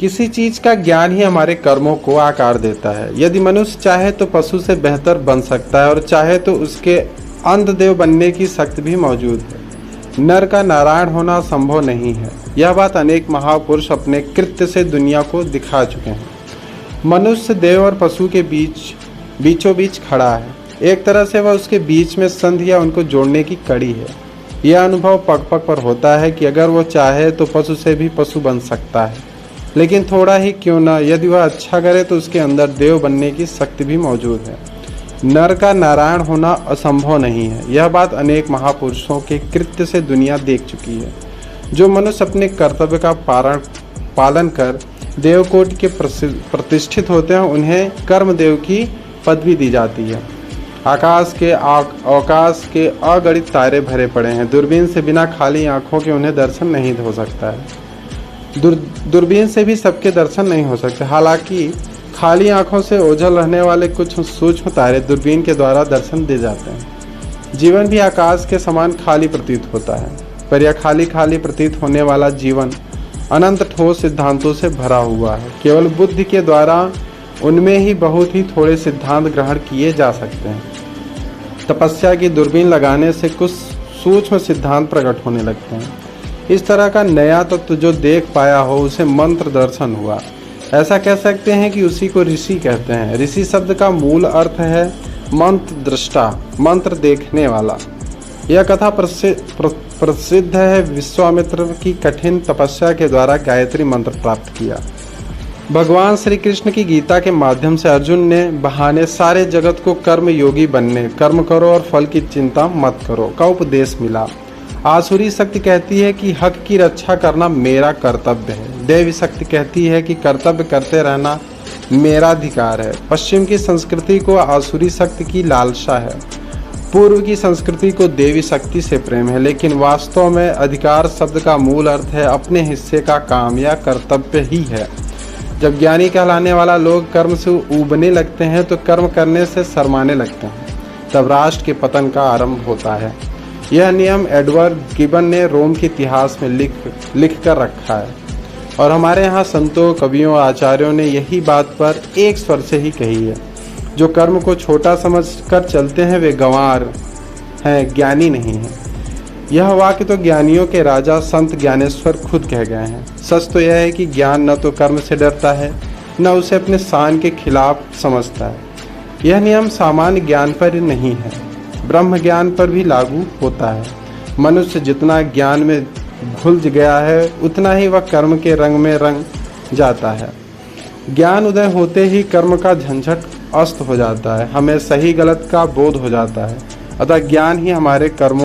किसी चीज का ज्ञान ही हमारे कर्मों को आकार देता है। यदि मनुष्य चाहे तो पशु से बेहतर बन सकता है और चाहे तो उसके अंधदेव बनने की शक्ति भी मौजूद है। नर का नारायण होना संभव नहीं है। यह बात अनेक महापुरुष अपने कृत्य से दुनिया को दिखा चुके हैं। मनुष्य देव और पशु के बीचों बीच खड़ा है। एक तरह से वह उसके बीच में संधि या उनको जोड़ने की कड़ी है। यह अनुभव पग पग पर होता है कि अगर वो चाहे तो पशु से भी पशु बन सकता है, लेकिन थोड़ा ही क्यों न, यदि वह अच्छा करे तो उसके अंदर देव बनने की शक्ति भी मौजूद है। नर का नारायण होना असंभव नहीं है। यह बात अनेक महापुरुषों के कृत्य से दुनिया देख चुकी है। जो मनुष्य अपने कर्तव्य का पालन कर देवकोटि के प्रतिष्ठित होते हैं, उन्हें कर्मदेव की पदवी दी जाती है। अवकाश के अगणित तारे भरे पड़े हैं। दूरबीन से बिना खाली आंखों के उन्हें दर्शन नहीं हो सकता है। दूरबीन से भी सबके दर्शन नहीं हो सकते। हालांकि खाली आंखों से ओझल रहने वाले कुछ सूक्ष्म तारे दूरबीन के द्वारा दर्शन दे जाते हैं। जीवन भी आकाश के समान खाली प्रतीत होता है, पर यह खाली खाली प्रतीत होने वाला जीवन अनंत ठोस सिद्धांतों से भरा हुआ है। केवल बुद्धि के द्वारा उनमें ही बहुत ही थोड़े सिद्धांत ग्रहण किए जा सकते हैं। तपस्या की दूरबीन लगाने से कुछ सूक्ष्म सिद्धांत प्रकट होने लगते हैं। इस तरह का नया तत्व जो देख पाया हो उसे मंत्र दर्शन हुआ। ऐसा कह सकते हैं कि उसी को ऋषि कहते हैं। ऋषि शब्द का मूल अर्थ है मंत्र दृष्टा, मंत्र देखने वाला। यह कथा प्रसिद्ध है। विश्वामित्र की कठिन तपस्या के द्वारा गायत्री मंत्र प्राप्त किया। भगवान श्री कृष्ण की गीता के माध्यम से अर्जुन ने बहाने सारे जगत को कर्म योगी बनने, कर्म करो और फल की चिंता मत करो का उपदेश मिला। आसुरी शक्ति कहती है कि हक की रक्षा करना मेरा कर्तव्य है। दैवी शक्ति कहती है कि कर्तव्य करते रहना मेरा अधिकार है। पश्चिम की संस्कृति को आसुरी शक्ति की लालसा है, पूर्व की संस्कृति को देवी शक्ति से प्रेम है। लेकिन वास्तव में अधिकार शब्द का मूल अर्थ है अपने हिस्से का काम या कर्तव्य ही है। जब ज्ञानी कहलाने वाला लोग कर्म से ऊबने लगते हैं तो कर्म करने से शर्माने लगते हैं, तब राष्ट्र के पतन का आरंभ होता है। यह नियम एडवर्ड गिबन ने रोम के इतिहास में लिख कर रखा है और हमारे यहाँ संतों, कवियों और आचार्यों ने यही बात पर एक स्वर से ही कही है। जो कर्म को छोटा समझकर चलते हैं वे गंवार हैं, ज्ञानी नहीं हैं। यह वाक्य तो ज्ञानियों के राजा संत ज्ञानेश्वर खुद कह गए हैं। सच तो यह है कि ज्ञान न तो कर्म से डरता है, न उसे अपने शान के खिलाफ समझता है। यह नियम सामान्य ज्ञान पर ही नहीं है, ब्रह्म ज्ञान पर भी लागू होता है। मनुष्य जितना ज्ञान में घुल गया है उतना ही वह कर्म के रंग में रंग जाता है। ज्ञान उदय होते ही कर्म का झंझट अस्त हो जाता है। हमें सही गलत का बोध हो जाता है। अतः ज्ञान ही हमारे कर्मों